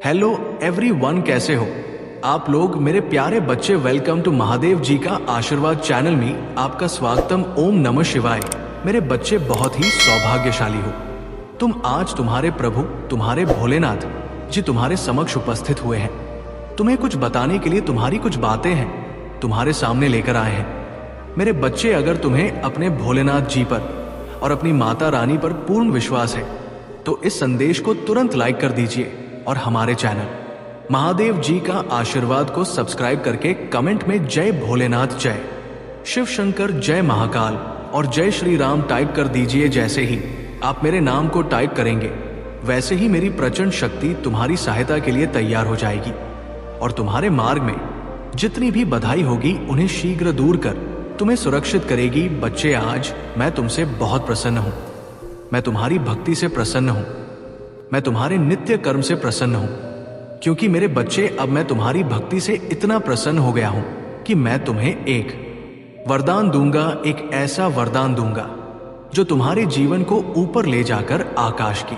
Hello everyone, कैसे हो आप लोग मेरे प्यारे बच्चे। वेलकम टू महादेव जी का आशीर्वाद चैनल में आपका स्वागतम। ओम नमः शिवाय। मेरे बच्चे बहुत ही सौभाग्यशाली हो तुम। आज तुम्हारे प्रभु तुम्हारे भोलेनाथ जी तुम्हारे समक्ष उपस्थित हुए हैं। तुम्हें कुछ बताने के लिए तुम्हारी कुछ बातें हैं तुम्हारे सामने लेकर आए हैं। मेरे बच्चे, अगर तुम्हें अपने भोलेनाथ जी पर और अपनी माता रानी पर पूर्ण विश्वास है तो इस संदेश को तुरंत लाइक कर दीजिए और हमारे चैनल महादेव जी का आशीर्वाद को सब्सक्राइब करके कमेंट में जय भोलेनाथ, जय शिव शंकर, जय महाकाल और जय श्री राम टाइप कर दीजिए। जैसे ही आप मेरे नाम को टाइप करेंगे वैसे ही मेरी प्रचंड शक्ति तुम्हारी सहायता के लिए तैयार हो जाएगी और तुम्हारे मार्ग में जितनी भी बधाई होगी उन्हें शीघ्र दूर कर तुम्हें सुरक्षित करेगी। बच्चे, आज मैं तुमसे बहुत प्रसन्न हूं। मैं तुम्हारी भक्ति से प्रसन्न हूं। मैं तुम्हारे नित्य कर्म से प्रसन्न हूं, क्योंकि मेरे बच्चे, अब मैं तुम्हारी भक्ति से इतना प्रसन्न हो गया हूं कि मैं तुम्हें एक वरदान दूंगा। एक ऐसा वरदान दूंगा जो तुम्हारे जीवन को ऊपर ले जाकर आकाश की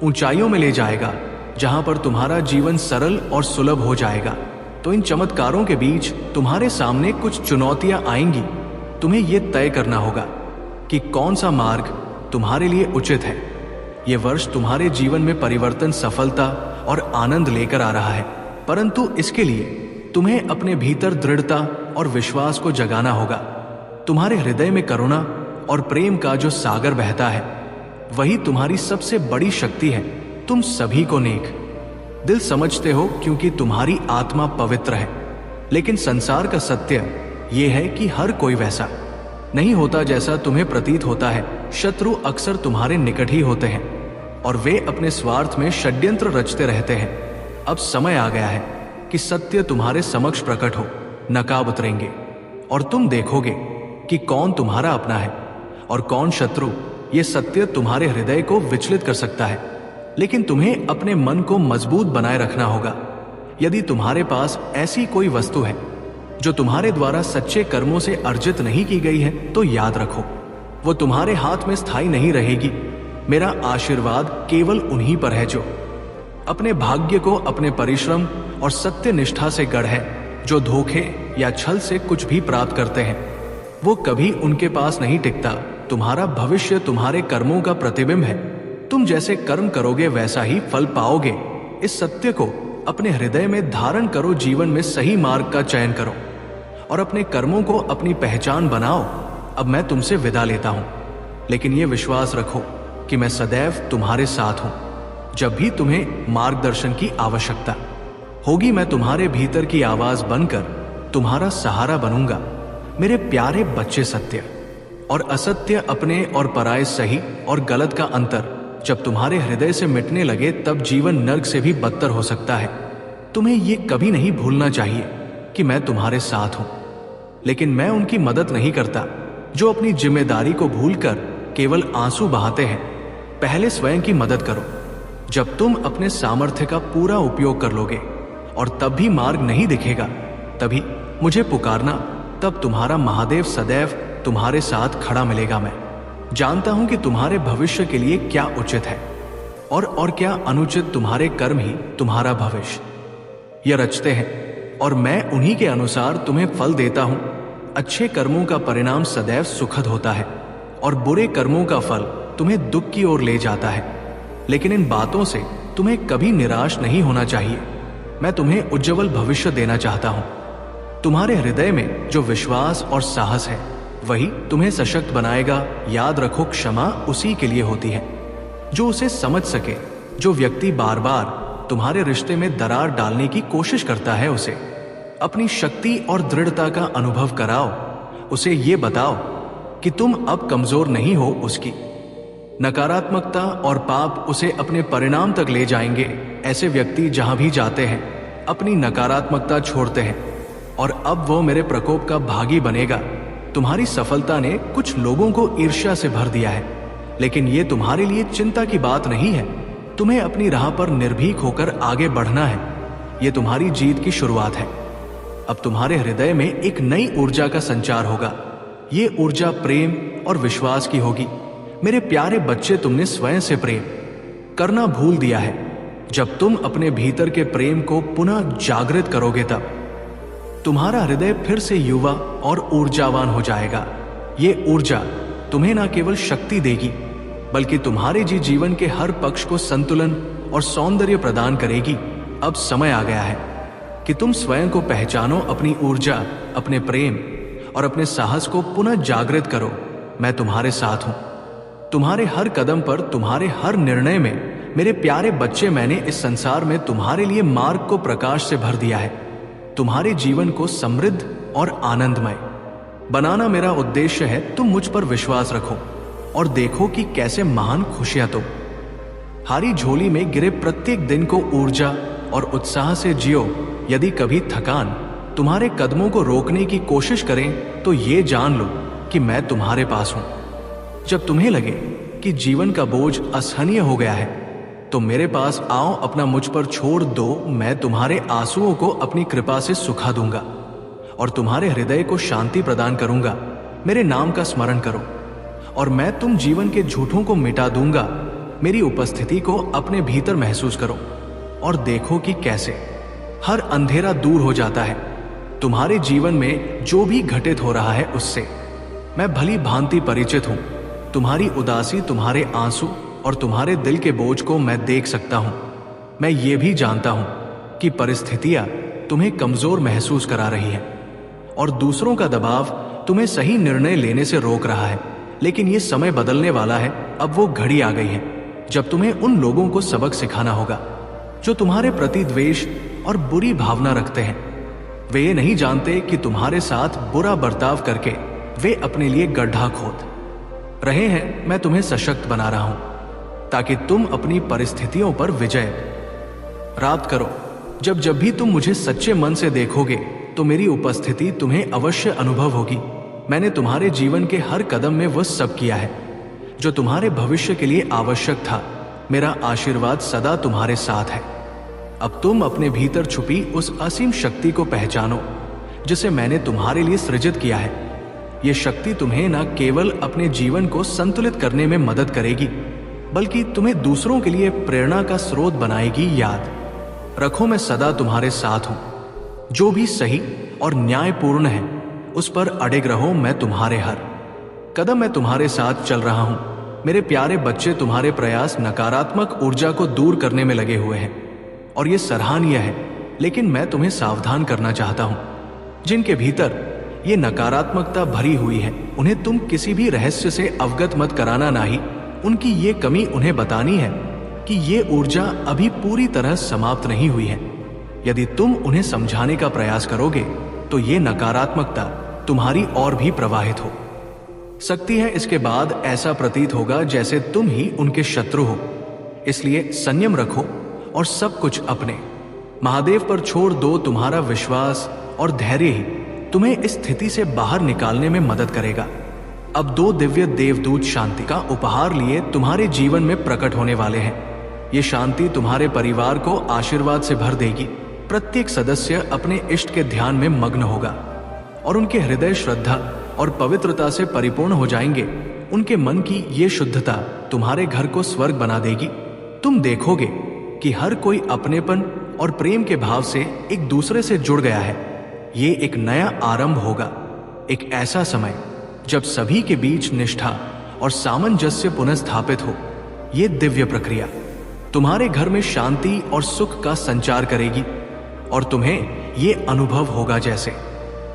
ऊंचाइयों में ले जाएगा, जहां पर तुम्हारा जीवन सरल और सुलभ हो जाएगा। तो इन चमत्कारों के बीच तुम्हारे सामने कुछ चुनौतियां आएंगी। तुम्हें यह तय करना होगा कि कौन सा मार्ग तुम्हारे लिए उचित है। यह वर्ष तुम्हारे जीवन में परिवर्तन, सफलता और आनंद लेकर आ रहा है, परंतु इसके लिए तुम्हें अपने भीतर दृढ़ता और विश्वास को जगाना होगा। तुम्हारे हृदय में करुणा और प्रेम का जो सागर बहता है वही तुम्हारी सबसे बड़ी शक्ति है। तुम सभी को नेक दिल समझते हो क्योंकि तुम्हारी आत्मा पवित्र है, लेकिन संसार का सत्य यह है कि हर कोई वैसा नहीं होता जैसा तुम्हें प्रतीत होता है। शत्रु अक्सर तुम्हारे निकट ही होते हैं और वे अपने स्वार्थ में षड्यंत्र रचते रहते हैं। अब समय आ गया है कि सत्य तुम्हारे समक्ष प्रकट हो। नकाब उतरेंगे और तुम देखोगे कि कौन तुम्हारा अपना है और कौन शत्रु। ये सत्य तुम्हारे हृदय को विचलित कर सकता है, लेकिन तुम्हें अपने मन को मजबूत बनाए रखना होगा। यदि तुम्हारे पास ऐसी कोई वस्तु है जो तुम्हारे द्वारा सच्चे कर्मों से अर्जित नहीं की गई है तो याद रखो, वो तुम्हारे हाथ में स्थायी नहीं रहेगी। मेरा आशीर्वाद केवल उन्हीं पर है जो अपने भाग्य को अपने परिश्रम और सत्य निष्ठा से गढ़ है। जो धोखे या छल से कुछ भी प्राप्त करते हैं वो कभी उनके पास नहीं टिकता। तुम्हारा भविष्य तुम्हारे कर्मों का प्रतिबिंब है। तुम जैसे कर्म करोगे वैसा ही फल पाओगे। इस सत्य को अपने हृदय में धारण करो। जीवन में सही मार्ग का चयन करो और अपने कर्मों को अपनी पहचान बनाओ। अब मैं तुमसे विदा लेता हूं, लेकिन यह विश्वास रखो कि मैं सदैव तुम्हारे साथ हूं। जब भी तुम्हें मार्गदर्शन की आवश्यकता होगी मैं तुम्हारे भीतर की आवाज बनकर तुम्हारा सहारा बनूंगा। मेरे प्यारे बच्चे, सत्य और असत्य, अपने और पराये, सही और गलत का अंतर जब तुम्हारे हृदय से मिटने लगे तब जीवन नर्क से भी बदतर हो सकता है। तुम्हें यह कभी नहीं भूलना चाहिए कि मैं तुम्हारे साथ हूं, लेकिन मैं उनकी मदद नहीं करता जो अपनी जिम्मेदारी को भूलकर केवल आंसू बहाते हैं। पहले स्वयं की मदद करो। जब तुम अपने सामर्थ्य का पूरा उपयोग कर लोगे और तब भी मार्ग नहीं दिखेगा, तभी मुझे पुकारना। तब तुम्हारा महादेव सदैव तुम्हारे साथ खड़ा मिलेगा। मैं जानता हूं कि तुम्हारे भविष्य के लिए क्या उचित है और क्या अनुचित। तुम्हारे कर्म ही तुम्हारा भविष्य यह रचते हैं और मैं उन्हीं के अनुसार तुम्हें फल देता हूं। अच्छे कर्मों का परिणाम सदैव सुखद होता है और बुरे कर्मों का फल तुम्हें दुख की ओर ले जाता है। लेकिन इन बातों से तुम्हें कभी निराश नहीं होना चाहिए। मैं तुम्हें उज्जवल भविष्य देना चाहता हूं। तुम्हारे हृदय में जो विश्वास और साहस है वही तुम्हें सशक्त बनाएगा। याद रखो, क्षमा उसी के लिए होती है जो उसे समझ सके। जो व्यक्ति बार बार तुम्हारे रिश्ते में दरार डालने की कोशिश करता है उसे अपनी शक्ति और दृढ़ता का अनुभव कराओ। उसे ये बताओ कि तुम अब कमजोर नहीं हो। उसकी नकारात्मकता और पाप उसे अपने परिणाम तक ले जाएंगे। ऐसे व्यक्ति जहां भी जाते हैं अपनी नकारात्मकता छोड़ते हैं और अब वो मेरे प्रकोप का भागी बनेगा। तुम्हारी सफलता ने कुछ लोगों को ईर्ष्या से भर दिया है, लेकिन ये तुम्हारे लिए चिंता की बात नहीं है। तुम्हें अपनी राह पर निर्भीक होकर आगे बढ़ना है। ये तुम्हारी जीत की शुरुआत है। अब तुम्हारे हृदय में एक नई ऊर्जा का संचार होगा। ये ऊर्जा प्रेम और विश्वास की होगी। मेरे प्यारे बच्चे, तुमने स्वयं से प्रेम करना भूल दिया है। जब तुम अपने भीतर के प्रेम को पुनः जागृत करोगे तब तुम्हारा हृदय फिर से युवा और ऊर्जावान हो जाएगा। ये ऊर्जा तुम्हें न केवल शक्ति देगी बल्कि तुम्हारे जीवन के हर पक्ष को संतुलन और सौंदर्य प्रदान करेगी। अब समय आ गया है कि तुम स्वयं को पहचानो, अपनी ऊर्जा, अपने प्रेम और अपने साहस को पुनः जागृत करो। मैं तुम्हारे साथ हूं, तुम्हारे हर कदम पर, तुम्हारे हर निर्णय में। मेरे प्यारे बच्चे, मैंने इस संसार में तुम्हारे लिए मार्ग को प्रकाश से भर दिया है। तुम्हारे जीवन को समृद्ध और आनंदमय बनाना मेरा उद्देश्य है। तुम मुझ पर विश्वास रखो और देखो कि कैसे महान खुशियां तुम हारी झोली में गिरे प्रत्येक दिन को ऊर्जा और उत्साह से जियो। यदि कभी थकान तुम्हारे कदमों को रोकने की कोशिश करें तो ये जान लो कि मैं तुम्हारे पास हूं। जब तुम्हें लगे कि जीवन का बोझ असहनीय हो गया है तो मेरे पास आओ, अपना मुझ पर छोड़ दो। मैं तुम्हारे आंसुओं को अपनी कृपा से सुखा दूंगा और तुम्हारे हृदय को शांति प्रदान करूंगा। मेरे नाम का स्मरण करो और मैं तुम जीवन के झूठों को मिटा दूंगा। मेरी उपस्थिति को अपने भीतर महसूस करो और देखो कि कैसे हर अंधेरा दूर हो जाता है। तुम्हारे जीवन में जो भी घटित हो रहा है उससे मैं भली भांति परिचित हूं। तुम्हारी उदासी, तुम्हारे आंसू और तुम्हारे दिल के बोझ को मैं देख सकता हूं। मैं ये भी जानता हूं कि परिस्थितियां तुम्हें कमजोर महसूस करा रही है और दूसरों का दबाव तुम्हें सही निर्णय लेने से रोक रहा है। लेकिन ये समय बदलने वाला है। अब वो घड़ी आ गई है जब तुम्हें उन लोगों को सबक सिखाना होगा जो तुम्हारे प्रति द्वेष और बुरी भावना रखते हैं। वे ये नहीं जानते कि तुम्हारे साथ बुरा बर्ताव करके वे अपने लिए गड्ढा खोद रहे हैं। मैं तुम्हें सशक्त बना रहा हूं ताकि तुम अपनी परिस्थितियों पर विजय प्राप्त करो। जब भी तुम मुझे सच्चे मन से देखोगे तो मेरी उपस्थिति तुम्हें अवश्य अनुभव होगी। मैंने तुम्हारे जीवन के हर कदम में वह सब किया है जो तुम्हारे भविष्य के लिए आवश्यक था। मेरा आशीर्वाद सदा तुम्हारे साथ है। अब तुम अपने भीतर छुपी उस असीम शक्ति को पहचानो जिसे मैंने तुम्हारे लिए सृजित किया है। यह शक्ति तुम्हें न केवल अपने जीवन को संतुलित करने में मदद करेगी बल्कि तुम्हें दूसरों के लिए प्रेरणा का स्रोत बनाएगी। याद रखो, मैं सदा तुम्हारे साथ हूं। जो भी सही और न्यायपूर्ण है उस पर अडिग रहो। मैं तुम्हारे हर कदम में तुम्हारे साथ चल रहा हूं। मेरे प्यारे बच्चे, तुम्हारे प्रयास नकारात्मक ऊर्जा को दूर करने में लगे हुए हैं और यह सराहनीय है। लेकिन मैं तुम्हें सावधान करना चाहता हूं। जिनके भीतर ये नकारात्मकता भरी हुई है उन्हें तुम किसी भी रहस्य से अवगत मत कराना। ना ही उनकी ये कमी उन्हें बतानी है कि ये ऊर्जा अभी पूरी तरह समाप्त नहीं हुई है। यदि तुम उन्हें समझाने का प्रयास करोगे तो ये नकारात्मकता तुम्हारी ओर भी प्रवाहित हो सकती है। इसके बाद ऐसा प्रतीत होगा जैसे तुम ही उनके शत्रु हो। इसलिए संयम रखो और सब कुछ अपने महादेव पर छोड़ दो। तुम्हारा विश्वास और धैर्य ही तुम्हें इस स्थिति से बाहर निकालने में मदद करेगा। अब 2 दिव्य देवदूत शांति का उपहार लिए तुम्हारे जीवन में प्रकट होने वाले हैं। ये शांति तुम्हारे परिवार को आशीर्वाद से भर देगी। प्रत्येक सदस्य अपने इष्ट के ध्यान में मग्न होगा और उनके हृदय श्रद्धा और पवित्रता से परिपूर्ण हो जाएंगे। उनके मन की ये शुद्धता तुम्हारे घर को स्वर्ग बना देगी। तुम देखोगे कि हर कोई अपनेपन और प्रेम के भाव से एक दूसरे से जुड़ गया है। ये एक नया आरंभ होगा, एक ऐसा समय जब सभी के बीच निष्ठा और सामंजस्य पुनः स्थापित हो। ये दिव्य प्रक्रिया तुम्हारे घर में शांति और सुख का संचार करेगी और तुम्हें ये अनुभव होगा जैसे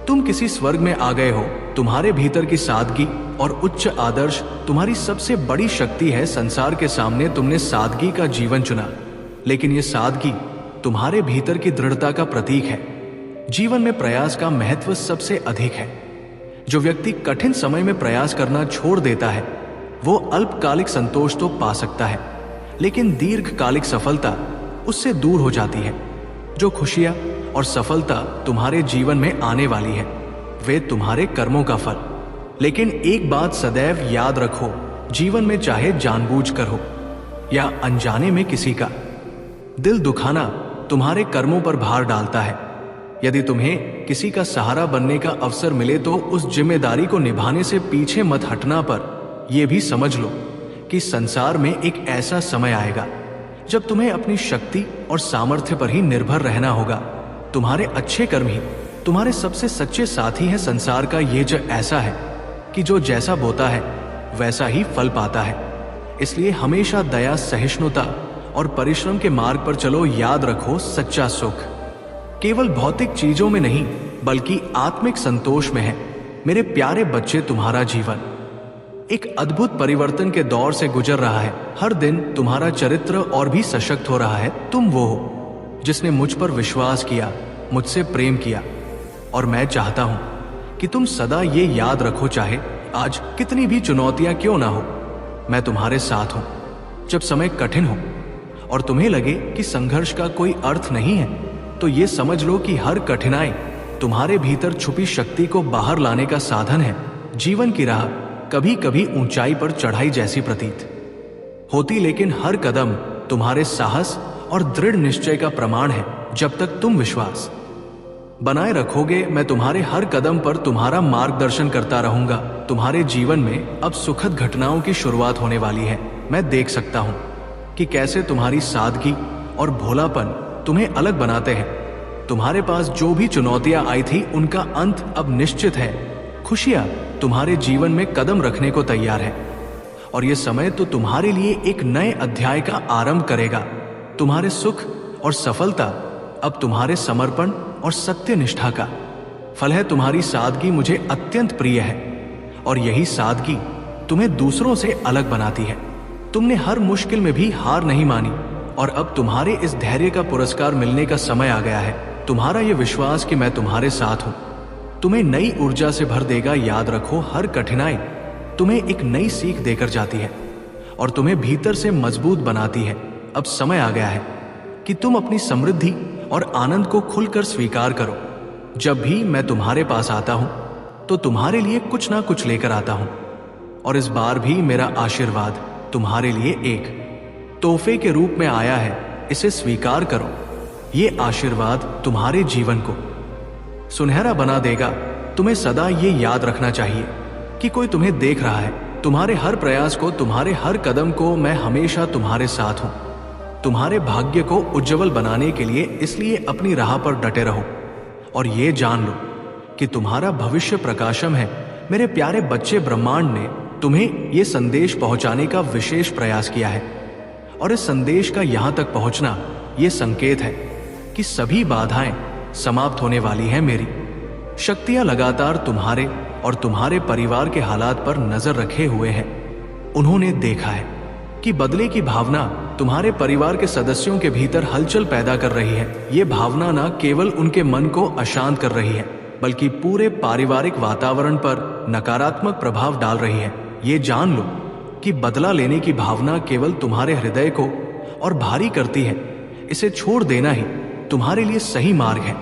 तुम किसी स्वर्ग में आ गए हो। तुम्हारे भीतर की सादगी और उच्च आदर्श तुम्हारी सबसे बड़ी शक्ति है। संसार के सामने तुमने सादगी का जीवन चुना, लेकिन ये सादगी तुम्हारे भीतर की दृढ़ता का प्रतीक है। जीवन में प्रयास का महत्व सबसे अधिक है। जो व्यक्ति कठिन समय में प्रयास करना छोड़ देता है वो अल्पकालिक संतोष तो पा सकता है, लेकिन दीर्घकालिक सफलता उससे दूर हो जाती है। जो खुशियां और सफलता तुम्हारे जीवन में आने वाली है वे तुम्हारे कर्मों का फल। लेकिन एक बात सदैव याद रखो, जीवन में चाहे जानबूझकर हो या अनजाने में किसी का दिल दुखाना तुम्हारे कर्मों पर भार डालता है। यदि तुम्हें किसी का सहारा बनने का अवसर मिले तो उस जिम्मेदारी को निभाने से पीछे मत हटना, पर यह भी समझ लो कि संसार में एक ऐसा समय आएगा जब तुम्हें अपनी शक्ति और सामर्थ्य पर ही निर्भर रहना होगा। तुम्हारे अच्छे कर्म ही तुम्हारे सबसे सच्चे साथी हैं। संसार का ये जो ऐसा है कि जो जैसा बोता है वैसा ही फल पाता है। इसलिए हमेशा दया, सहिष्णुता और परिश्रम के मार्ग पर चलो। याद रखो, सच्चा सुख केवल भौतिक चीजों में नहीं बल्कि आत्मिक संतोष में है। मेरे प्यारे बच्चे, तुम्हारा जीवन एक अद्भुत परिवर्तन के दौर से गुजर रहा है। हर दिन तुम्हारा चरित्र और भी सशक्त हो रहा है। तुम वो हो जिसने मुझ पर विश्वास किया, मुझसे प्रेम किया, और मैं चाहता हूं कि तुम सदा ये याद रखो, चाहे आज कितनी भी चुनौतियां क्यों ना हो, मैं तुम्हारे साथ हूं। जब समय कठिन हो और तुम्हें लगे कि संघर्ष का कोई अर्थ नहीं है, तो ये समझ लो कि हर कठिनाई तुम्हारे भीतर छुपी शक्ति को बाहर लाने का साधन है। जीवन की राह कभी कभी ऊंचाई पर चढ़ाई जैसी प्रतीत होती, लेकिन हर कदम तुम्हारे साहस और दृढ़ निश्चय का प्रमाण है। जब तक तुम विश्वास बनाए रखोगे, मैं तुम्हारे हर कदम पर तुम्हारा मार्गदर्शन करता रहूंगा। तुम्हारे जीवन में अब सुखद घटनाओं की शुरुआत होने वाली है। मैं देख सकता हूं कि कैसे तुम्हारी सादगी और भोलापन तुम्हें अलग बनाते हैं। तुम्हारे पास जो भी चुनौतियां आई थी, उनका अंत अब निश्चित है। खुशियां तुम्हारे जीवन में कदम रखने को तैयार है, और यह समय तो तुम्हारे लिए एक नए अध्याय का आरंभ करेगा। तुम्हारे सुख और सफलता अब तुम्हारे समर्पण और सत्य निष्ठा का फल है। तुम्हारी सादगी मुझे अत्यंत प्रिय है, और यही सादगी तुम्हें दूसरों से अलग बनाती है। तुमने हर मुश्किल में भी हार नहीं मानी, और अब तुम्हारे इस धैर्य का पुरस्कार मिलने का समय आ गया है। तुम्हारा यह विश्वास कि मैं तुम्हारे साथ हूं तुम्हें नई ऊर्जा से भर देगा। याद रखो, हर कठिनाई तुम्हें एक नई सीख देकर जाती है और तुम्हें भीतर से मजबूत बनाती है। अब समय आ गया है कि तुम अपनी समृद्धि और आनंद को खुलकर स्वीकार करो। जब भी मैं तुम्हारे पास आता हूं तो तुम्हारे लिए कुछ ना कुछ लेकर आता हूं, और इस बार भी मेरा आशीर्वाद तुम्हारे लिए एक तोहफे के रूप में आया है। इसे स्वीकार करो। ये आशीर्वाद तुम्हारे जीवन को सुनहरा बना देगा। तुम्हें सदा ये याद रखना चाहिए कि कोई तुम्हें देख रहा है। तुम्हारे हर प्रयास को, तुम्हारे हर कदम को मैं हमेशा तुम्हारे साथ हूं। तुम्हारे भाग्य को उज्जवल बनाने के लिए इसलिए अपनी राह पर डटे रहो, और ये जान लो कि तुम्हारा भविष्य प्रकाशम है। मेरे प्यारे बच्चे, ब्रह्मांड ने तुम्हें ये संदेश पहुंचाने का विशेष प्रयास किया है, और इस संदेश का यहां तक पहुंचना ये संकेत है कि सभी बाधाएं समाप्त होने वाली हैं। मेरी शक्तियां लगातार तुम्हारे और तुम्हारे परिवार के हालात पर नजर रखे हुए हैं। उन्होंने देखा है कि बदले की भावना तुम्हारे परिवार के सदस्यों के भीतर हलचल पैदा कर रही है। ये भावना न केवल उनके मन को अशांत कर रही है, बल्कि पूरे पारिवारिक वातावरण पर नकारात्मक प्रभाव डाल रही है। ये जान लो कि बदला लेने की भावना केवल तुम्हारे हृदय को और भारी करती है। इसे छोड़ देना ही तुम्हारे लिए सही मार्ग है।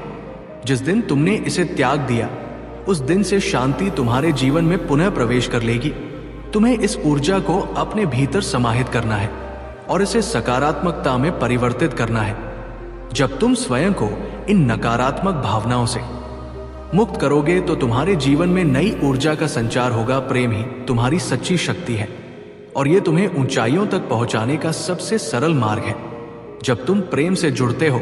जिस दिन तुमने इसे त्याग दिया, उस दिन से शांति तुम्हारे जीवन में पुनः प्रवेश कर लेगी। तुम्हें इस ऊर्जा को अपने भीतर समाहित करना है और इसे सकारात्मकता में परिवर्तित करना है। जब तुम स्वयं को इन नकारात्मक भावनाओं से मुक्त करोगे तो तुम्हारे जीवन में नई ऊर्जा का संचार होगा। प्रेम ही तुम्हारी सच्ची शक्ति है, और यह तुम्हें ऊंचाइयों तक पहुंचाने का सबसे सरल मार्ग है। जब तुम प्रेम से जुड़ते हो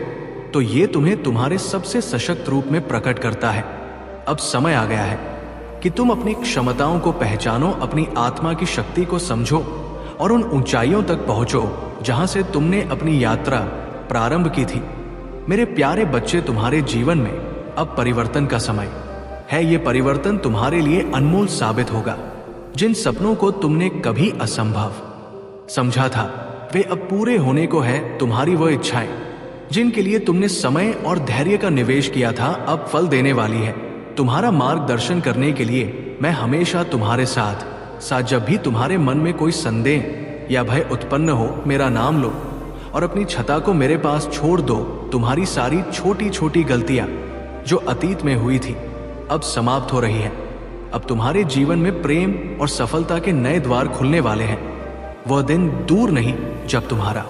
तो ये तुम्हें तुम्हारे सबसे सशक्त रूप में प्रकट करता है। अब समय आ गया है कि तुम अपनी क्षमताओं को पहचानो, अपनी आत्मा की शक्ति को समझो और उन ऊंचाइयों तक पहुंचो जहां से तुमने अपनी यात्रा प्रारंभ की थी। मेरे प्यारे बच्चे, तुम्हारे जीवन में अब परिवर्तन का समय है। ये परिवर्तन तुम्हारे लिए अनमोल साबित होगा। जिन सपनों को तुमने कभी असंभव समझा था, वे अब पूरे होने को है। तुम्हारी वो इच्छाएं जिनके लिए तुमने समय और धैर्य का निवेश किया था, अब फल देने वाली है। तुम्हारा मार्गदर्शन करने के लिए मैं हमेशा तुम्हारे साथ। जब भी तुम्हारे मन में कोई संदेह या भय उत्पन्न हो, मेरा नाम लो और अपनी छता को मेरे पास छोड़ दो। तुम्हारी सारी छोटी छोटी गलतियां जो अतीत में हुई थी, अब समाप्त हो रही है। अब तुम्हारे जीवन में प्रेम और सफलता के नए द्वार खुलने वाले हैं। वह दिन दूर नहीं जब तुम्हारा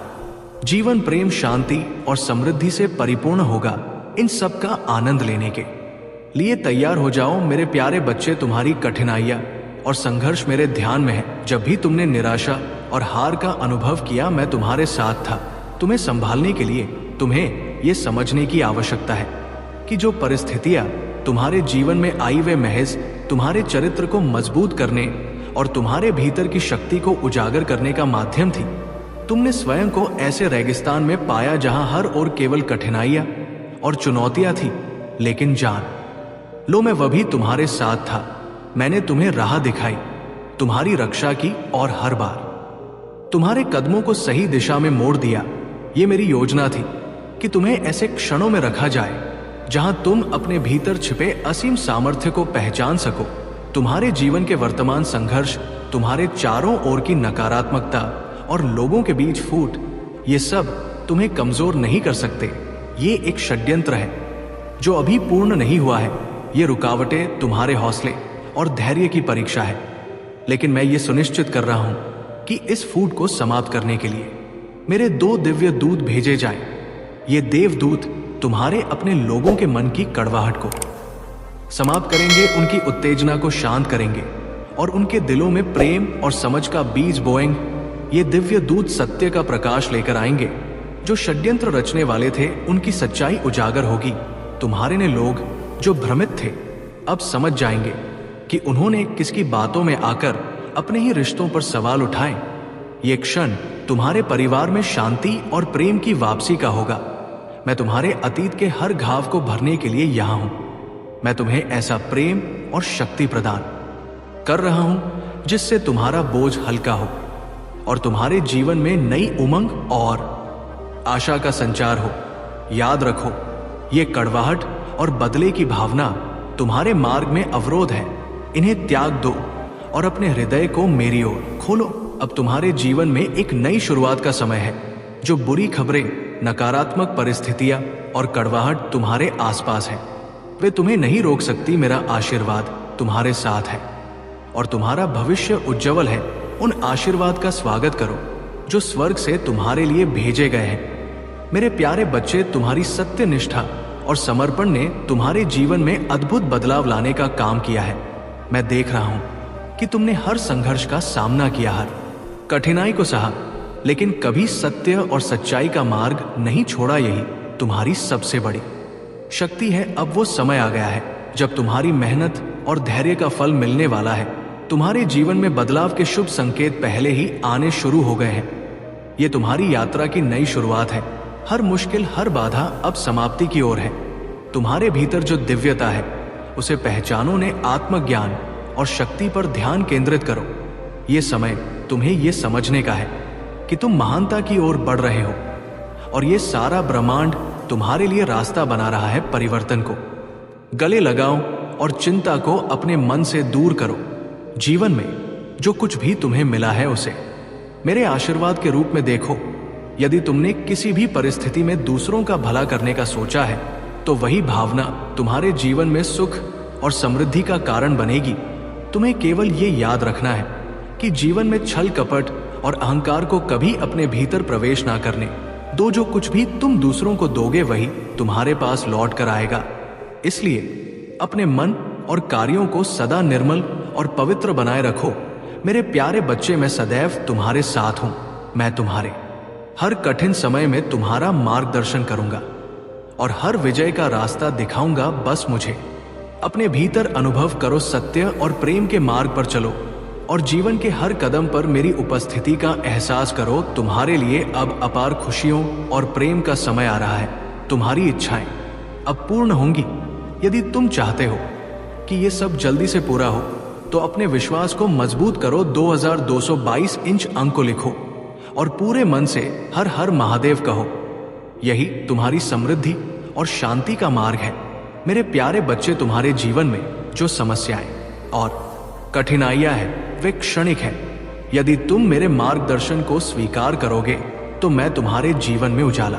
जीवन प्रेम, शांति और समृद्धि से परिपूर्ण होगा। इन सब का आनंद लेने के लिए तैयार हो जाओ मेरे प्यारे बच्चे। तुम्हारी कठिनाइयां और संघर्ष मेरे ध्यान में है। जब भी तुमने निराशा और हार का अनुभव किया, मैं तुम्हारे साथ था। तुम्हें संभालने के लिए तुम्हें यह समझने की आवश्यकता है कि जो परिस्थितियां तुम्हारे जीवन में आई वे महज तुम्हारे चरित्र को मजबूत करने और तुम्हारे भीतर की शक्ति को उजागर करने का माध्यम थी। तुमने स्वयं को ऐसे रेगिस्तान में पाया जहां हर ओर केवल कठिनाइयां और चुनौतियां थी, लेकिन जान लो मैं वह भी तुम्हारे साथ था। मैंने तुम्हें राह दिखाई, तुम्हारी रक्षा की और हर बार तुम्हारे कदमों को सही दिशा में मोड़ दिया। ये मेरी योजना थी कि तुम्हें ऐसे क्षणों में रखा जाए जहां तुम अपने भीतर छिपे असीम सामर्थ्य को पहचान सको। तुम्हारे जीवन के वर्तमान संघर्ष, तुम्हारे चारों ओर की नकारात्मकता और लोगों के बीच फूट, ये सब तुम्हें कमजोर नहीं कर सकते। ये एक षड्यंत्र है जो अभी पूर्ण नहीं हुआ है। ये रुकावटें तुम्हारे हौसले और धैर्य की परीक्षा है, लेकिन मैं ये सुनिश्चित कर रहा हूं कि इस फूट को समाप्त करने के लिए मेरे 2 दिव्य दूत भेजे जाएं। ये देवदूत तुम्हारे अपने लोगों के मन की कड़वाहट को समाप्त करेंगे, उनकी उत्तेजना को शांत करेंगे और उनके दिलों में प्रेम और समझ का बीज बोएंगे। ये दिव्य दूत सत्य का प्रकाश लेकर आएंगे। जो षड्यंत्र रचने वाले थे उनकी सच्चाई उजागर होगी। तुम्हारे ने लोग जो भ्रमित थे अब समझ जाएंगे कि उन्होंने किसकी बातों में आकर अपने ही रिश्तों पर सवाल उठाए। ये क्षण तुम्हारे परिवार में शांति और प्रेम की वापसी का होगा। मैं तुम्हारे अतीत के हर घाव को भरने के लिए यहां हूं। मैं तुम्हें ऐसा प्रेम और शक्ति प्रदान कर रहा हूं जिससे तुम्हारा बोझ हल्का हो और तुम्हारे जीवन में नई उमंग और आशा का संचार हो। याद रखो, ये कड़वाहट और बदले की भावना तुम्हारे मार्ग में अवरोध है। इन्हें त्याग दो और अपने हृदय को मेरी ओर खोलो। अब तुम्हारे जीवन में एक नई शुरुआत का समय है। जो बुरी खबरें, नकारात्मक परिस्थितियां और कड़वाहट तुम्हारे आसपास है, वे तुम्हें नहीं रोक सकती। मेरा आशीर्वाद तुम्हारे साथ है और तुम्हारा भविष्य उज्जवल है। उन आशीर्वाद का स्वागत करो जो स्वर्ग से तुम्हारे लिए भेजे गए हैं। मेरे प्यारे बच्चे, तुम्हारी सत्य निष्ठा और समर्पण ने तुम्हारे जीवन में अद्भुत बदलाव लाने का काम किया है। मैं देख रहा हूं कि तुमने हर संघर्ष का सामना किया, हर कठिनाई को सहा, लेकिन कभी सत्य और सच्चाई का मार्ग नहीं छोड़ा। यही तुम्हारी सबसे बड़ी शक्ति है। अब वो समय आ गया है जब तुम्हारी मेहनत और धैर्य का फल मिलने वाला है। तुम्हारे जीवन में बदलाव के शुभ संकेत पहले ही आने शुरू हो गए हैं। ये तुम्हारी यात्रा की नई शुरुआत है। हर मुश्किल, हर बाधा अब समाप्ति की ओर है। तुम्हारे भीतर जो दिव्यता है उसे पहचानो। ने आत्मज्ञान और शक्ति पर ध्यान केंद्रित करो। ये समय तुम्हें ये समझने का है कि तुम महानता की ओर बढ़ रहे हो और ये सारा ब्रह्मांड तुम्हारे लिए रास्ता बना रहा है परिवर्तन को। गले लगाओ और चिंता को अपने मन से दूर करो। जीवन में जो कुछ भी तुम्हें मिला है उसे मेरे आशीर्वाद के रूप में देखो। यदि तुमने किसी भी परिस्थिति में दूसरों का भला करने का सोचा है तो वही भावना तुम्हारे जीवन में सुख और समृद्धि का कारण बनेगी। तुम्हें केवल ये याद रखना है कि जीवन में छल कपट और अहंकार को कभी अपने भीतर प्रवेश ना करने दो। जो कुछ भी तुम दूसरों को दोगे वही तुम्हारे पास लौट कर आएगा। इसलिए अपने मन और कार्यों को सदा निर्मल और पवित्र बनाए रखो। मेरे प्यारे बच्चे, मैं सदैव तुम्हारे साथ हूं। मैं तुम्हारे हर कठिन समय में तुम्हारा मार्गदर्शन करूंगा और हर विजय का रास्ता दिखाऊंगा। बस मुझे अपने भीतर अनुभव करो, सत्य और प्रेम के मार्ग पर चलो और जीवन के हर कदम पर मेरी उपस्थिति का एहसास करो। तुम्हारे लिए अब अपार खुशियों और प्रेम का समय आ रहा है। तुम्हारी इच्छाएं अब पूर्ण होंगी। यदि तुम चाहते हो कि ये सब जल्दी से पूरा हो तो अपने विश्वास को मजबूत करो। 2222 इंच अंक को लिखो और पूरे मन से हर हर महादेव कहो। यही तुम्हारी समृद्धि और शांति का मार्ग है। मेरे प्यारे बच्चे, तुम्हारे जीवन में जो समस्याएं और कठिनाइयां हैं वे क्षणिक हैं। यदि तुम मेरे मार्गदर्शन को स्वीकार करोगे तो मैं तुम्हारे जीवन में उजाला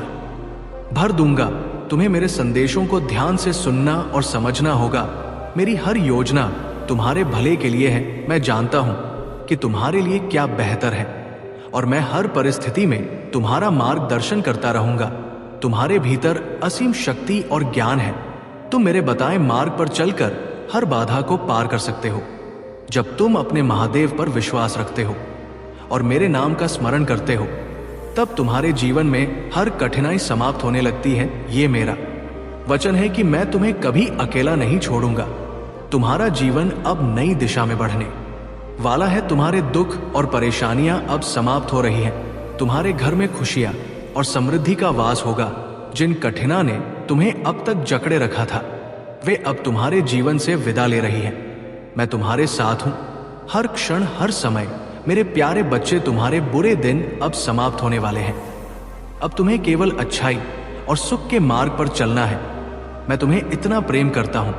भर दूंगा। तुम्हें मेरे संदेशों को ध्यान से सुनना और समझना होगा। मेरी हर योजना तुम्हारे भले के लिए है। मैं जानता हूं कि तुम्हारे लिए क्या बेहतर है और मैं हर परिस्थिति में तुम्हारा मार्गदर्शन करता रहूंगा। तुम्हारे भीतर असीम शक्ति और ज्ञान है। तुम मेरे बताए मार्ग पर चलकर हर बाधा को पार कर सकते हो। जब तुम अपने महादेव पर विश्वास रखते हो और मेरे नाम का स्मरण करते हो तब तुम्हारे जीवन में हर कठिनाई समाप्त होने लगती है। ये मेरा वचन है कि मैं तुम्हें कभी अकेला नहीं छोड़ूंगा। तुम्हारा जीवन अब नई दिशा में बढ़ने वाला है। तुम्हारे दुख और परेशानियां अब समाप्त हो रही हैं। तुम्हारे घर में खुशियां और समृद्धि का वास होगा। जिन कठिना ने तुम्हें अब तक जकड़े रखा था, वे अब तुम्हारे जीवन से विदा ले रही हैं। मैं तुम्हारे साथ हूं हर क्षण, हर समय। मेरे प्यारे बच्चे, तुम्हारे बुरे दिन अब समाप्त होने वाले हैं। अब तुम्हें केवल अच्छाई और सुख के मार्ग पर चलना है। मैं तुम्हें इतना प्रेम करता हूं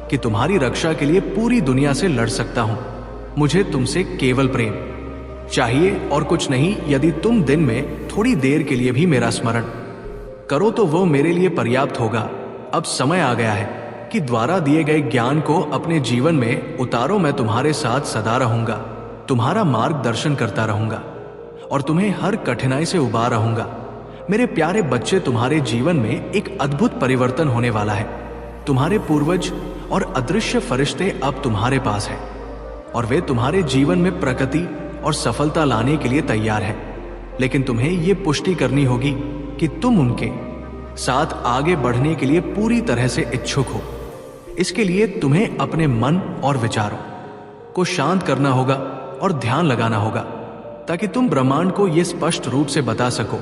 कि तुम्हारी रक्षा के लिए पूरी दुनिया से लड़ सकता हूं। मुझे तुमसे केवल प्रेम चाहिए और कुछ नहीं। यदि तुम दिन में थोड़ी देर के लिए भी मेरा स्मरण करो तो वो मेरे लिए पर्याप्त होगा। अब समय आ गया है कि द्वारा दिए गए ज्ञान को अपने जीवन में उतारो। मैं तुम्हारे साथ सदा रहूंगा, तुम्हारा मार्गदर्शन करता रहूंगा और तुम्हें हर कठिनाई से उबार रहूंगा। मेरे प्यारे बच्चे, तुम्हारे जीवन में एक अद्भुत परिवर्तन होने वाला है। तुम्हारे पूर्वज और अदृश्य फरिश्ते अब तुम्हारे पास हैं और वे तुम्हारे जीवन में प्रगति और सफलता लाने के लिए तैयार हैं। लेकिन तुम्हें ये पुष्टि करनी होगी कि तुम उनके साथ आगे बढ़ने के लिए पूरी तरह से इच्छुक हो। इसके लिए तुम्हें अपने मन और विचारों को शांत करना होगा और ध्यान लगाना होगा, ताकि तुम ब्रह्मांड को यह स्पष्ट रूप से बता सको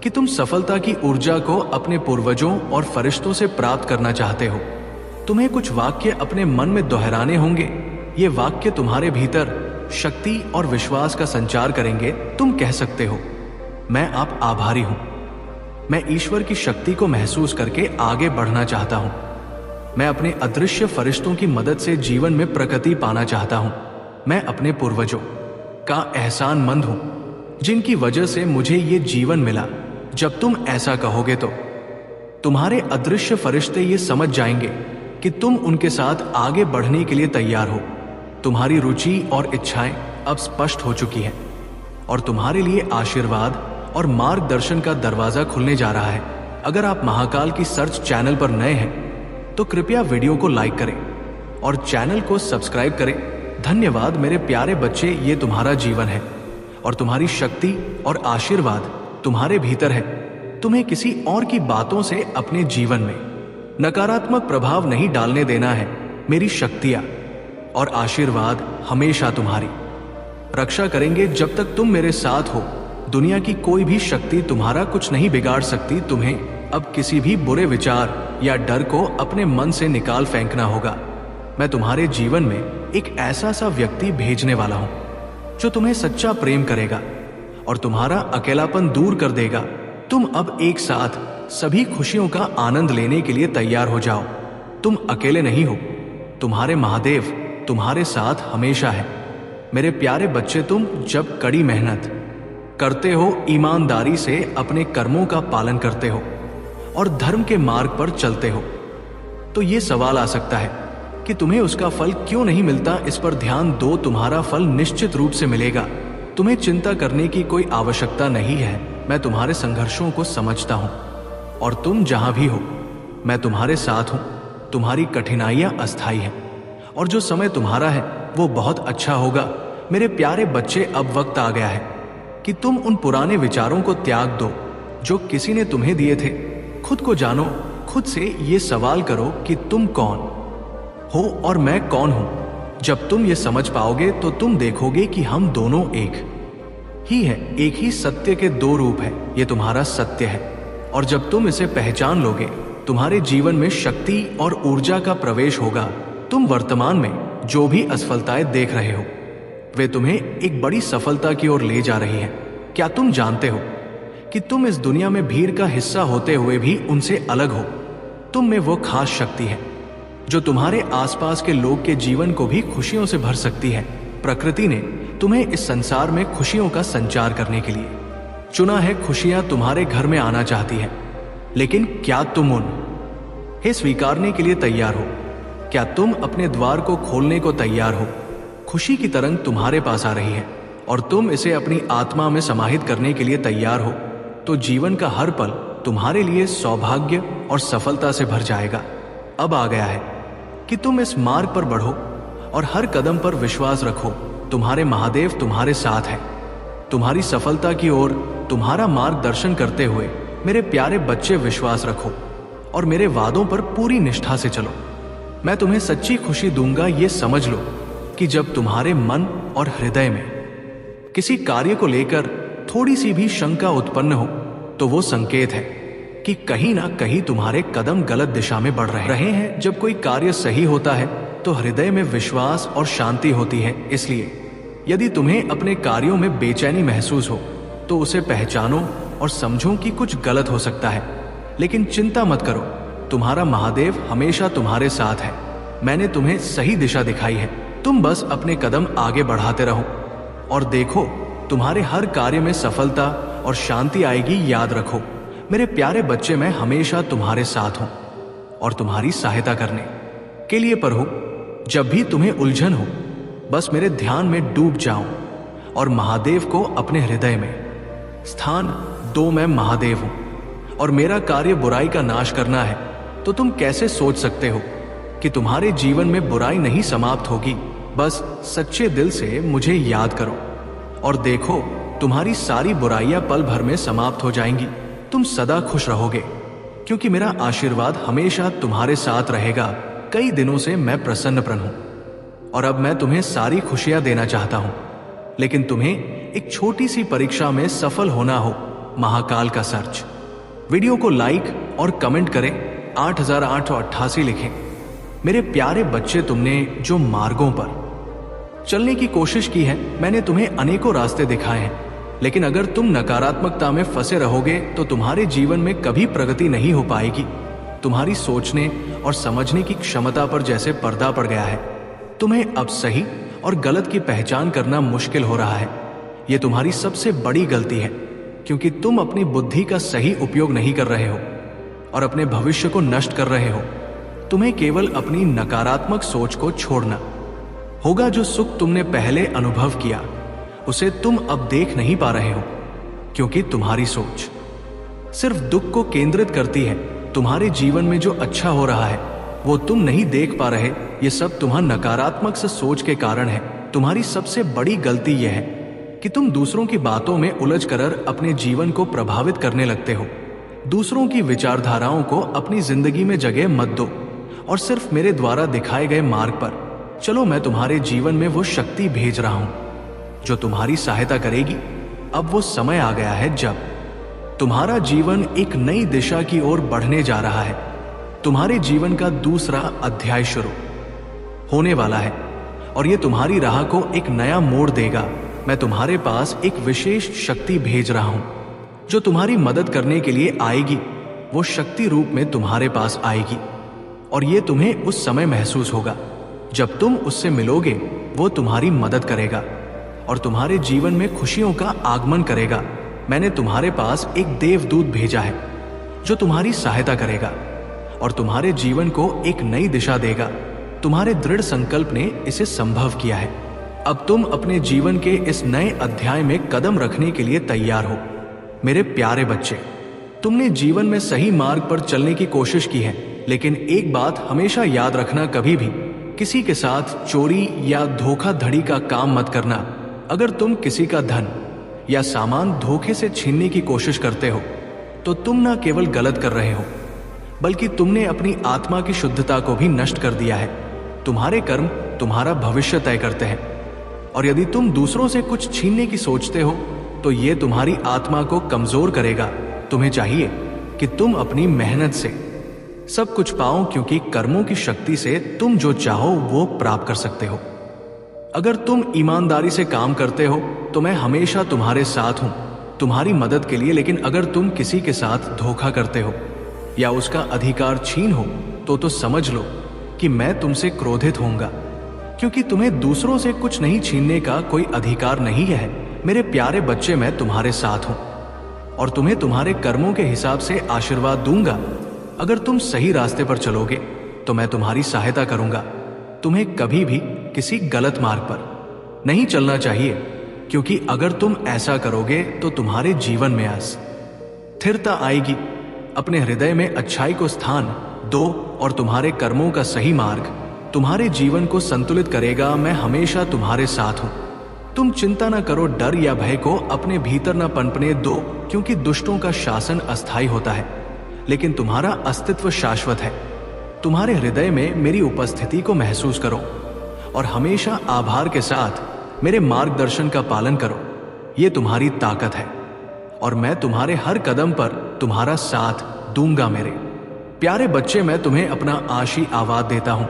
कि तुम सफलता की ऊर्जा को अपने पूर्वजों और फरिश्तों से प्राप्त करना चाहते हो। तुम्हें कुछ वाक्य अपने मन में दोहराने होंगे। ये वाक्य तुम्हारे भीतर शक्ति और विश्वास का संचार करेंगे। तुम कह सकते हो, मैं आप आभारी हूं। मैं ईश्वर की शक्ति को महसूस करके आगे बढ़ना चाहता हूं। मैं अपने अदृश्य फरिश्तों की मदद से जीवन में प्रगति पाना चाहता हूं। मैं अपने पूर्वजों का एहसानमंद हूं, जिनकी वजह से मुझे ये जीवन मिला। जब तुम ऐसा कहोगे तो तुम्हारे अदृश्य फरिश्ते ये समझ जाएंगे कि तुम उनके साथ आगे बढ़ने के लिए तैयार हो। तुम्हारी रुचि और इच्छाएं अब स्पष्ट हो चुकी हैं और तुम्हारे लिए आशीर्वाद और मार्गदर्शन का दरवाजा खुलने जा रहा है। अगर आप महाकाल की सर्च चैनल पर नए हैं तो कृपया वीडियो को लाइक करें और चैनल को सब्सक्राइब करें। धन्यवाद मेरे प्यारे बच्चे, ये तुम्हारा जीवन है और तुम्हारी शक्ति और आशीर्वाद तुम्हारे भीतर है। तुम्हें किसी और की बातों से अपने जीवन में नकारात्मक प्रभाव नहीं डालने देना है। मेरी शक्तियां और आशीर्वाद हमेशा तुम्हारी रक्षा करेंगे जब तक तुम मेरे साथ हो। दुनिया की कोई भी शक्ति तुम्हारा कुछ नहीं बिगाड़ सकती। तुम्हें अब किसी भी बुरे विचार या डर को अपने मन से निकाल फेंकना होगा। मैं तुम्हारे जीवन में एक ऐसा सा व्यक्ति भेजने वाला हूं जो तुम्हें सच्चा प्रेम करेगा और तुम्हारा अकेलापन दूर कर देगा। तुम अब एक साथ सभी खुशियों का आनंद लेने के लिए तैयार हो जाओ। तुम अकेले नहीं हो, तुम्हारे महादेव तुम्हारे साथ हमेशा है। मेरे प्यारे बच्चे, तुम जब कड़ी मेहनत करते हो, ईमानदारी से अपने कर्मों का पालन करते हो और धर्म के मार्ग पर चलते हो, तो ये सवाल आ सकता है कि तुम्हें उसका फल क्यों नहीं मिलता। इस पर ध्यान दो, तुम्हारा फल निश्चित रूप से मिलेगा। तुम्हें चिंता करने की कोई आवश्यकता नहीं है। मैं तुम्हारे संघर्षों को समझता हूं और तुम जहां भी हो, मैं तुम्हारे साथ हूं। तुम्हारी कठिनाइयां अस्थायी हैं और जो समय तुम्हारा है वो बहुत अच्छा होगा। मेरे प्यारे बच्चे, अब वक्त आ गया है कि तुम उन पुराने विचारों को त्याग दो जो किसी ने तुम्हें दिए थे। खुद को जानो, खुद से ये सवाल करो कि तुम कौन हो और मैं कौन हूं। जब तुम ये समझ पाओगे तो तुम देखोगे कि हम दोनों एक ही है। एक ही सत्य के दो रूप है। ये तुम्हारा सत्य है और जब तुम इसे पहचान लोगे, तुम्हारे जीवन में शक्ति और ऊर्जा का प्रवेश होगा। तुम वर्तमान में जो भी असफलताएं देख रहे हो, वे तुम्हें एक बड़ी सफलता की ओर ले जा रही हैं। क्या तुम जानते हो कि तुम इस दुनिया में भीड़ का हिस्सा होते हुए भी उनसे अलग हो? तुम में वो खास शक्ति है जो तुम्हारे आसपास के लोग के जीवन को भी खुशियों से भर सकती है। प्रकृति ने तुम्हें इस संसार में खुशियों का संचार करने के लिए चुना है। खुशियां तुम्हारे घर में आना चाहती हैं, लेकिन क्या तुम उन्हें स्वीकारने के लिए तैयार हो? क्या तुम अपने द्वार को खोलने को तैयार हो? खुशी की तरंग तुम्हारे पास आ रही है और तुम इसे अपनी आत्मा में समाहित करने के लिए तैयार हो, तो जीवन का हर पल तुम्हारे लिए सौभाग्य और सफलता से भर जाएगा। अब आ गया है कि तुम इस मार्ग पर बढ़ो और हर कदम पर विश्वास रखो। तुम्हारे महादेव तुम्हारे साथ हैं। तुम्हारी सफलता की ओर तुम्हारा मार्गदर्शन करते हुए मेरे प्यारे बच्चे विश्वास रखो और मेरे वादों पर पूरी निष्ठा से चलो। मैं तुम्हें सच्ची खुशी दूंगा, ये समझ लो कि जब तुम्हारे मन और हृदय में किसी कार्य को लेकर थोड़ी सी भी शंका उत्पन्न हो तो वो संकेत है कि कहीं ना कहीं तुम्हारे कदम गलत दिशा में बढ़ रहे हैं। जब कोई कार्य सही होता है तो हृदय में विश्वास और शांति होती है। इसलिए यदि तुम्हें अपने कार्यों में बेचैनी महसूस हो तो उसे पहचानो और समझो कि कुछ गलत हो सकता है, लेकिन चिंता मत करो, तुम्हारा महादेव हमेशा तुम्हारे साथ है। मैंने तुम्हें सही दिशा दिखाई है, तुम बस अपने कदम आगे बढ़ाते रहो और देखो तुम्हारे हर कार्य में सफलता और शांति आएगी। याद रखो मेरे प्यारे बच्चे, मैं हमेशा तुम्हारे साथ हूं और तुम्हारी सहायता करने के लिए पर हूं। जब भी तुम्हें उलझन हो बस मेरे ध्यान में डूब जाओ और महादेव को अपने हृदय में स्थान दो। मैं महादेव हूं और मेरा कार्य बुराई का नाश करना है। तो तुम कैसे सोच सकते हो कि तुम्हारे जीवन में बुराई नहीं समाप्त होगी? बस सच्चे दिल से मुझे याद करो और देखो तुम्हारी सारी बुराइयां पल भर में समाप्त हो जाएंगी। तुम सदा खुश रहोगे क्योंकि मेरा आशीर्वाद हमेशा तुम्हारे साथ रहेगा। कई दिनों से मैं प्रसन्न हूं और अब मैं तुम्हें सारी खुशियां देना चाहता हूं, लेकिन तुम्हें एक छोटी सी परीक्षा में सफल होना हो। महाकाल का सर्च। वीडियो को लाइक और कमेंट करें, 8888 लिखें। मेरे प्यारे बच्चे, तुमने जो मार्गों पर चलने की कोशिश की है, मैंने तुम्हें अनेकों रास्ते दिखाए हैं, लेकिन अगर तुम नकारात्मकता में फंसे रहोगे तो तुम्हारे जीवन में कभी प्रगति नहीं हो पाएगी। तुम्हारी सोचने और समझने की क्षमता पर जैसे पर्दा पड़ गया है। तुम्हें अब सही और गलत की पहचान करना मुश्किल हो रहा है। यह तुम्हारी सबसे बड़ी गलती है क्योंकि तुम अपनी बुद्धि का सही उपयोग नहीं कर रहे हो और अपने भविष्य को नष्ट कर रहे हो। तुम्हें केवल अपनी नकारात्मक सोच को छोड़ना होगा। जो सुख तुमने पहले अनुभव किया उसे तुम अब देख नहीं पा रहे हो क्योंकि तुम्हारी सोच सिर्फ दुख को केंद्रित करती है। तुम्हारे जीवन में जो अच्छा हो रहा है वो तुम नहीं देख पा रहे। ये सब तुम्हारी नकारात्मक से सोच के कारण है। तुम्हारी सबसे बड़ी गलती यह है कि तुम दूसरों की बातों में उलझकर अपने जीवन को प्रभावित करने लगते हो। दूसरों की विचारधाराओं को अपनी जिंदगी में जगह मत दो और सिर्फ मेरे द्वारा दिखाए गए मार्ग पर चलो। मैं तुम्हारे जीवन में वो शक्ति भेज रहा हूं जो तुम्हारी सहायता करेगी। अब वो समय आ गया है जब तुम्हारा जीवन एक नई दिशा की ओर बढ़ने जा रहा है। तुम्हारे जीवन का दूसरा अध्याय शुरू होने वाला है और ये तुम्हारी राह को एक नया मोड़ देगा। मैं तुम्हारे पास एक विशेष शक्ति भेज रहा हूं जो तुम्हारी मदद करने के लिए आएगी। वो शक्ति रूप में तुम्हारे पास आएगी और ये तुम्हें उस समय महसूस होगा जब तुम उससे मिलोगे। वो तुम्हारी मदद करेगा और तुम्हारे जीवन में खुशियों का आगमन करेगा। मैंने तुम्हारे पास एक देवदूत भेजा है जो तुम्हारी सहायता करेगा और तुम्हारे जीवन को एक नई दिशा देगा। तुम्हारे दृढ़ संकल्प ने इसे संभव किया है। अब तुम अपने जीवन के इस नए अध्याय में कदम रखने के लिए तैयार हो। मेरे प्यारे बच्चे, तुमने जीवन में सही मार्ग पर चलने की कोशिश की है, लेकिन एक बात हमेशा याद रखना, कभी भी किसी के साथ चोरी या धोखाधड़ी का काम मत करना। अगर तुम किसी का धन या सामान धोखे से छीनने की कोशिश करते हो तो तुम न केवल गलत कर रहे हो बल्कि तुमने अपनी आत्मा की शुद्धता को भी नष्ट कर दिया है। तुम्हारे कर्म तुम्हारा भविष्य तय करते हैं और यदि तुम दूसरों से कुछ छीनने की सोचते हो तो ये तुम्हारी आत्मा को कमजोर करेगा। तुम्हें चाहिए कि तुम अपनी मेहनत से सब कुछ पाओ, क्योंकि कर्मों की शक्ति से तुम जो चाहो वो प्राप्त कर सकते हो। अगर तुम ईमानदारी से काम करते हो तो मैं हमेशा तुम्हारे साथ हूं तुम्हारी मदद के लिए। लेकिन अगर तुम किसी के साथ धोखा करते हो या उसका अधिकार छीन हो तो समझ लो कि मैं तुमसे क्रोधित होऊंगा, क्योंकि तुम्हें दूसरों से कुछ नहीं छीनने का कोई अधिकार नहीं है। मेरे प्यारे बच्चे, मैं तुम्हारे साथ हूं और तुम्हें तुम्हारे कर्मों के हिसाब से आशीर्वाद दूंगा। अगर तुम सही रास्ते पर चलोगे तो मैं तुम्हारी सहायता करूंगा। तुम्हें कभी भी किसी गलत मार्ग पर नहीं चलना चाहिए, क्योंकि अगर तुम ऐसा करोगे तो तुम्हारे जीवन में स्थिरता आएगी। अपने हृदय में अच्छाई को स्थान दो और तुम्हारे कर्मों का सही मार्ग तुम्हारे जीवन को संतुलित करेगा। मैं हमेशा तुम्हारे साथ हूं तुम चिंता न करो, डर या भय को अपने भीतर न पनपने दो, क्योंकि दुष्टों का शासन अस्थायी होता है, लेकिन तुम्हारा अस्तित्व शाश्वत है। तुम्हारे हृदय में मेरी उपस्थिति को महसूस करो और हमेशा आभार के साथ मेरे मार्गदर्शन का पालन करो। ये तुम्हारी ताकत है और मैं तुम्हारे हर कदम पर तुम्हारा साथ दूंगा। मेरे प्यारे बच्चे, मैं तुम्हें अपना आशीर्वाद देता हूं।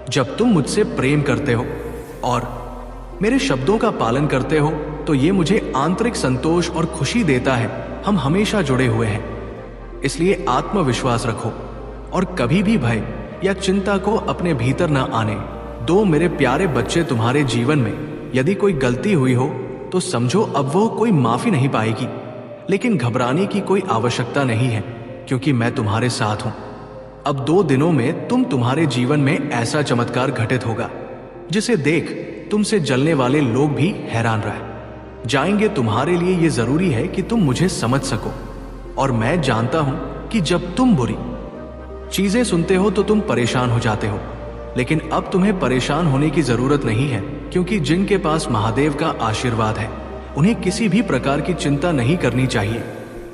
जब तुम मुझसे प्रेम करते हो और मेरे शब्दों का पालन करते हो तो ये मुझे आंतरिक संतोष और खुशी देता है। हम हमेशा जुड़े हुए हैं, इसलिए आत्मविश्वास रखो और कभी भी भय या चिंता को अपने भीतर न आने दो। मेरे प्यारे बच्चे, तुम्हारे जीवन में यदि कोई गलती हुई हो तो समझो अब वो कोई माफी नहीं पाएगी, लेकिन घबराने की कोई आवश्यकता नहीं है, क्योंकि मैं तुम्हारे साथ हूं। अब 2 दिनों में तुम्हारे जीवन में ऐसा चमत्कार घटित होगा जिसे देख तुमसे जलने वाले लोग भी हैरान रह जाएंगे। तुम्हारे लिए यह जरूरी है कि तुम मुझे समझ सको, और मैं जानता हूं कि जब तुम बुरी चीजें सुनते हो तो तुम परेशान हो जाते हो, लेकिन अब तुम्हें परेशान होने की जरूरत नहीं है, क्योंकि जिनके पास महादेव का आशीर्वाद है उन्हें किसी भी प्रकार की चिंता नहीं करनी चाहिए।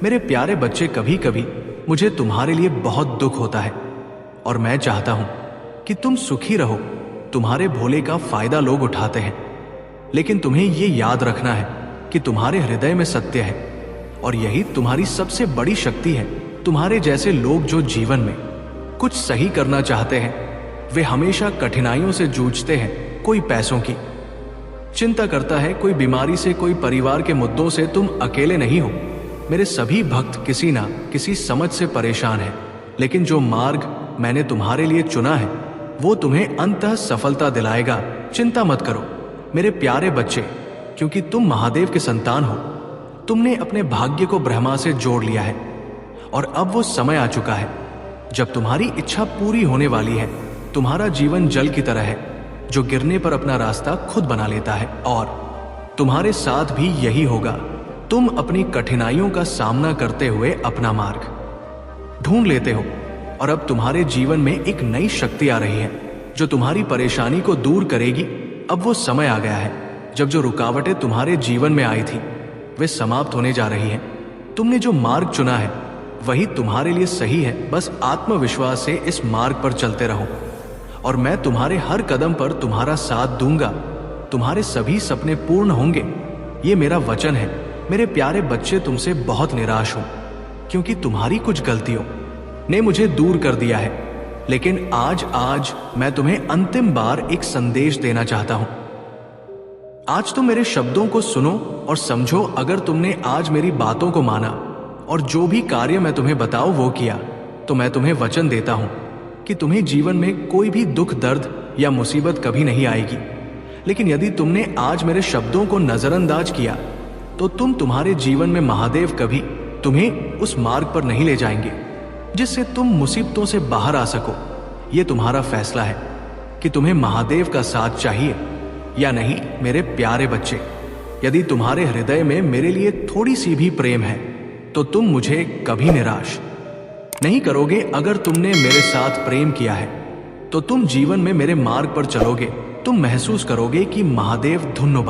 मेरे प्यारे बच्चे, कभी कभी मुझे तुम्हारे लिए बहुत दुख होता है और मैं चाहता हूं कि तुम सुखी रहो। तुम्हारे भोले का फायदा लोग उठाते हैं, लेकिन तुम्हें यह याद रखना है कि तुम्हारे हृदय में सत्य है और यही तुम्हारी सबसे बड़ी शक्ति है। तुम्हारे जैसे लोग जो जीवन में कुछ सही करना चाहते हैं, वे हमेशा कठिनाइयों से जूझते हैं। कोई पैसों की चिंता करता है, कोई बीमारी से, कोई परिवार के मुद्दों से। तुम अकेले नहीं हो। मेरे सभी भक्त किसी ना किसी समझ से परेशान हैं, लेकिन जो मार्ग मैंने तुम्हारे लिए चुना है वो तुम्हें अंततः सफलता दिलाएगा। चिंता मत करो मेरे प्यारे बच्चे, क्योंकि तुम महादेव के संतान हो। तुमने अपने भाग्य को ब्रह्मा से जोड़ लिया है और अब वो समय आ चुका है जब तुम्हारी इच्छा पूरी होने वाली है। तुम्हारा जीवन जल की तरह है जो गिरने पर अपना रास्ता खुद बना लेता है, और तुम्हारे साथ भी यही होगा। तुम अपनी कठिनाइयों का सामना करते हुए अपना मार्ग ढूंढ लेते हो और अब तुम्हारे जीवन में एक नई शक्ति आ रही है जो तुम्हारी परेशानी को दूर करेगी। अब वो समय आ गया है जब जो रुकावटें तुम्हारे जीवन में आई थी वे समाप्त होने जा रही हैं। तुमने जो मार्ग चुना है वही तुम्हारे लिए सही है। बस आत्मविश्वास से इस मार्ग पर चलते रहो और मैं तुम्हारे हर कदम पर तुम्हारा साथ दूंगा। तुम्हारे सभी सपने पूर्ण होंगे, ये मेरा वचन है। मेरे प्यारे बच्चे, तुमसे बहुत निराश हूं क्योंकि तुम्हारी कुछ गलतियों ने मुझे दूर कर दिया है, लेकिन आज मैं तुम्हें अंतिम बार एक संदेश देना चाहता हूं। आज तुम मेरे शब्दों को सुनो और समझो। अगर तुमने आज मेरी बातों को माना और जो भी कार्य मैं तुम्हें बताऊं वो किया, तो मैं तुम्हें वचन देता हूं कि तुम्हें जीवन में कोई भी दुख, दर्द या मुसीबत कभी नहीं आएगी। लेकिन यदि तुमने आज मेरे शब्दों को नजरअंदाज किया तो तुम्हारे जीवन में महादेव कभी तुम्हें उस मार्ग पर नहीं ले जाएंगे जिससे तुम मुसीबतों से बाहर आ सको। ये तुम्हारा फैसला है कि तुम्हें महादेव का साथ चाहिए या नहीं। मेरे प्यारे बच्चे, यदि तुम्हारे हृदय में मेरे लिए थोड़ी सी भी प्रेम है तो तुम मुझे कभी निराश नहीं करोगे। अगर तुमने मेरे साथ प्रेम किया है तो तुम जीवन में मेरे मार्ग पर चलोगे। तुम महसूस करोगे कि महादेव धन्यवाद